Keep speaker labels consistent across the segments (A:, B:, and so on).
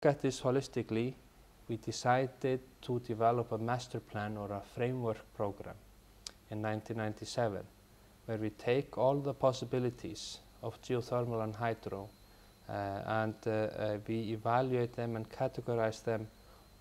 A: at this holistically, we decided to develop a master plan or a framework program in 1997, where we take all the possibilities of geothermal and hydro and we evaluate them and categorize them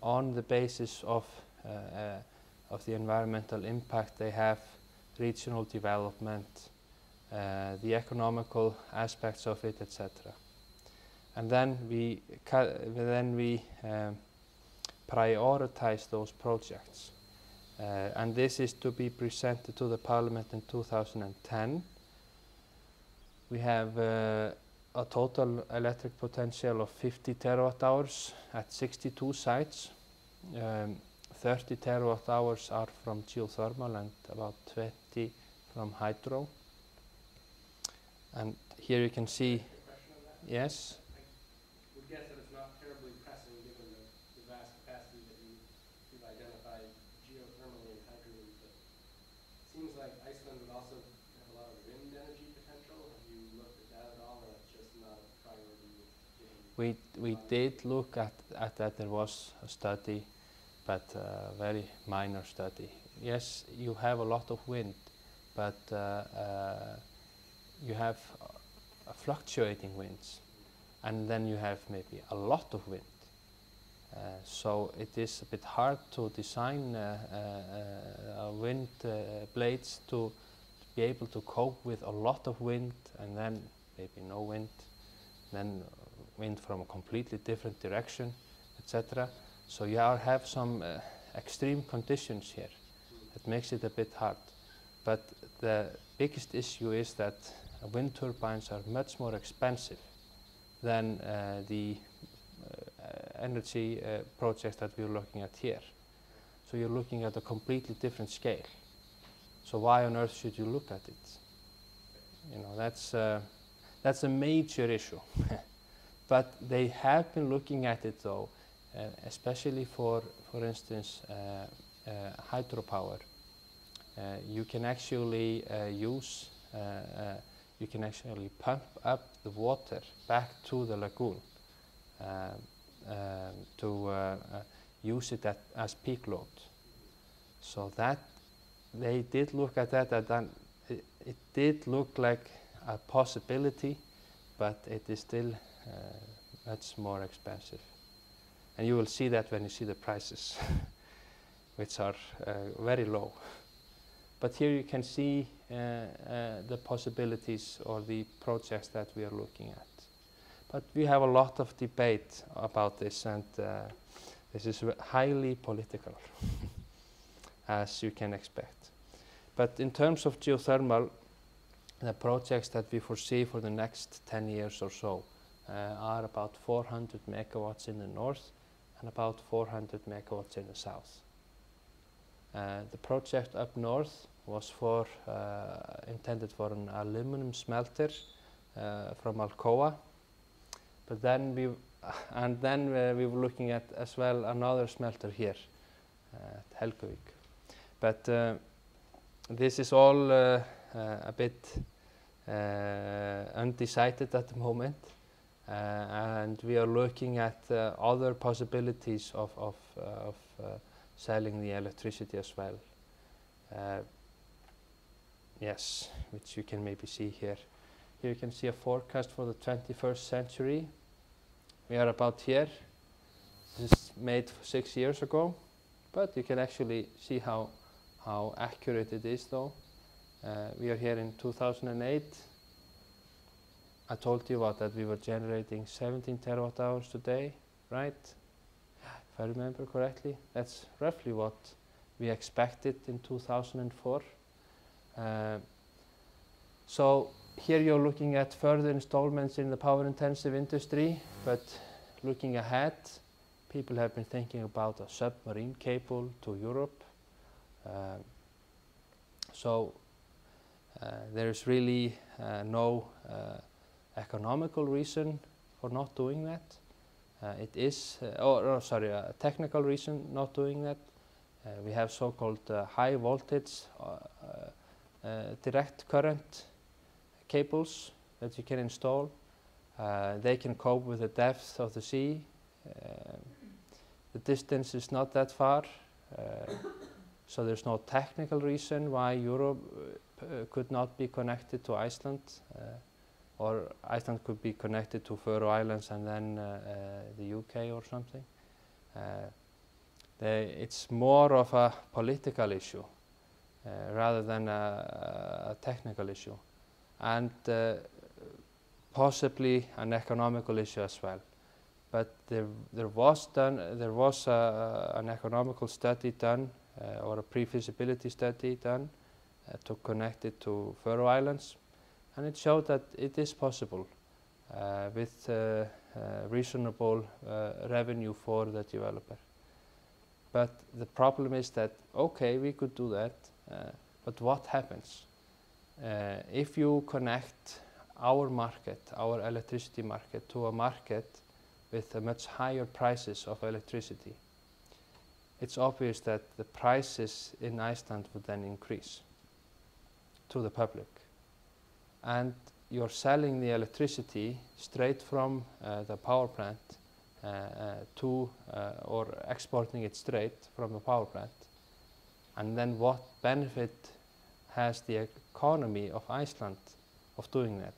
A: on the basis of the environmental impact they have, regional development, the economical aspects of it, etc. And then we prioritize those projects. And this is to be presented to the Parliament in 2010. We have a total electric potential of 50 terawatt hours at 62 sites. 30 terawatt hours are from geothermal and about 20 from hydro. And here you can see, yes?
B: I would guess that it's not terribly pressing given the vast capacity that you've identified geothermally and hydrally, but it seems like Iceland would also have a lot of wind energy potential. Have you looked at that at all, or it's just not a priority?
A: We did look at that. There was a study, but a very minor study. Yes, you have a lot of wind, but you have fluctuating winds, and then you have maybe a lot of wind. So it is a bit hard to design wind blades to be able to cope with a lot of wind and then maybe no wind, then wind from a completely different direction, etc. So you have some extreme conditions here that makes it a bit hard. But the biggest issue is that wind turbines are much more expensive than the energy projects that we're looking at here. So you're looking at a completely different scale. So why on earth should you look at it? You know, that's a major issue. But they have been looking at it though, especially for instance, hydropower. You can actually you can actually pump up the water back to the lagoon to use it as peak load. So that they did look at that, and it did look like a possibility, but it is still much more expensive. And you will see that when you see the prices, which are very low. But here you can see the possibilities or the projects that we are looking at. But we have a lot of debate about this, and this is highly political, as you can expect. But in terms of geothermal, the projects that we foresee for the next 10 years or so are about 400 megawatts in the north and about 400 megawatts in the south. The project up north was intended for an aluminum smelter from Alcoa, but then we were looking at as well another smelter here at Helguvík. But this is all a bit undecided at the moment, and we are looking at other possibilities of selling the electricity as well. Yes, which you can maybe see here. Here you can see a forecast for the 21st century. We are about here. This is made 6 years ago, but you can actually see how accurate it is though. We are here in 2008. I told you about that we were generating 17 terawatt hours today, right? If I remember correctly, that's roughly what we expected in 2004. So here you're looking at further installments in the power-intensive industry, but looking ahead, people have been thinking about a submarine cable to Europe. There is really no economical reason for not doing that. It is, a technical reason not doing that. We have so-called high voltage direct current cables that you can install. They can cope with the depth of the sea The distance is not that far, so there's no technical reason why Europe could not be connected to Iceland, or Iceland could be connected to Faroe Islands and then the UK or something. It's more of a political issue rather than a technical issue, and possibly an economical issue as well. But there was an economical study done, or a pre-feasibility study done, to connect it to Faroe Islands, and it showed that it is possible with reasonable revenue for the developer. But the problem is that, okay, we could do that, but what happens? If you connect our market, our electricity market, to a market with much higher prices of electricity, it's obvious that the prices in Iceland would then increase to the public. And you're selling the electricity straight from the power plant or exporting it straight from the power plant. And then what benefit has the economy of Iceland of doing that?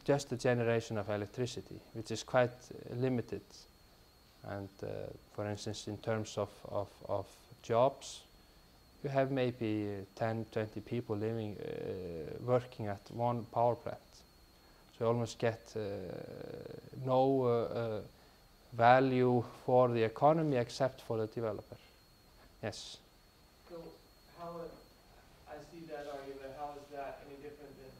A: Just the generation of electricity, which is quite limited. And for instance, in terms of jobs, you have maybe 10, 20 people living, working at one power plant. So you almost get no value for the economy except for the developer. Yes?
B: So how, I see that argument, how is that any different than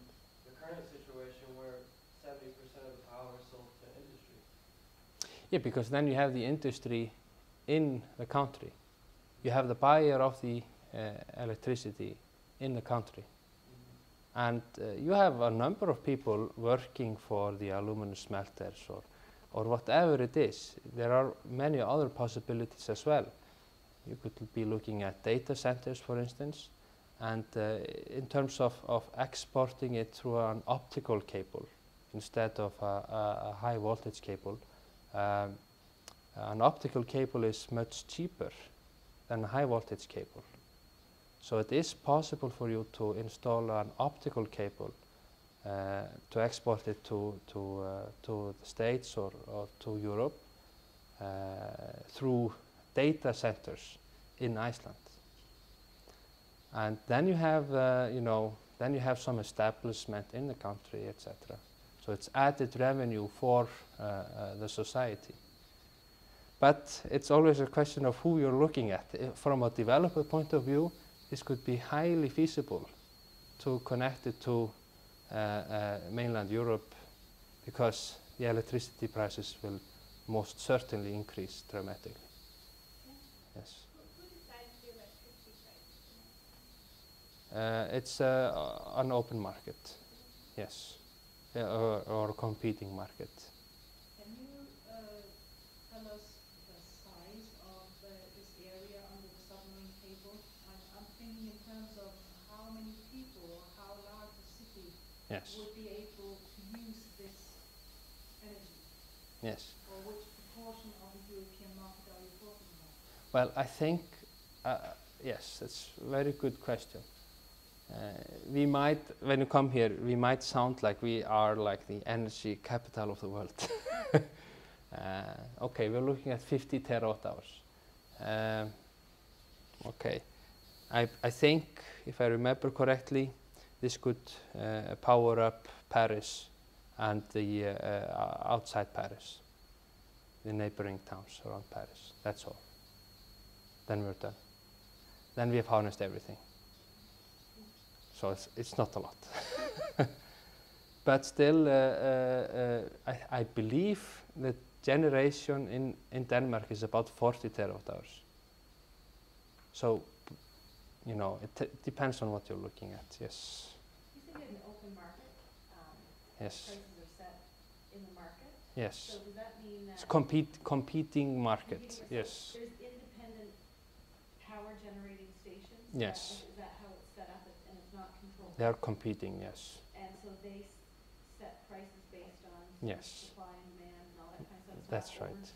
B: the current situation where 70% of the power is sold to industry?
A: Yeah, because then you have the industry in the country. You have the buyer of the electricity in the country. And you have a number of people working for the aluminum smelters or whatever it is. There are many other possibilities as well. You could be looking at data centers, for instance, and in terms of exporting it through an optical cable instead of a high voltage cable. An optical cable is much cheaper than a high voltage cable. So it is possible for you to install an optical cable to export it to the States or to Europe through data centers in Iceland. And then you have, then you have some establishment in the country, etc. So it's added revenue for the society. But it's always a question of who you're looking at. From a developer point of view, this could be highly feasible to connect it to mainland Europe, because the electricity prices will most certainly increase dramatically. Okay. Yes.
C: Who decides the electricity price?
A: It's an open market, yes, or a competing market.
C: Can you tell us the size of this area under the submarine cable? I'm thinking in terms of how many people or how large a city
A: Yes.
C: would be able to use this energy?
A: Yes.
C: Or which proportion of the European market are you talking about?
A: Well, I think, yes, that's a very good question. We might, when you come here, we might sound like we are like the energy capital of the world. Okay, we're looking at 50 terawatt hours. Okay, I think, if I remember correctly, this could power up Paris and the outside Paris, the neighboring towns around Paris. That's all. Then we're done. Then we have harnessed everything. So it's not a lot. But still, I believe the generation in Denmark is about 40 terawatt hours. So, you know, it depends on what you're looking at, yes.
D: You said you had an open market.
A: Yes.
D: Prices are set in the market.
A: Yes.
D: So does that mean that
A: It's competing market, yes.
D: there's independent power generating stations?
A: Yes.
D: Is that how it's set up and it's not controlled?
A: They are competing, yes.
D: And so they set prices based on
A: Yes.
D: supply and demand and all that kind of stuff. So
A: That's
D: what
A: right.
D: we're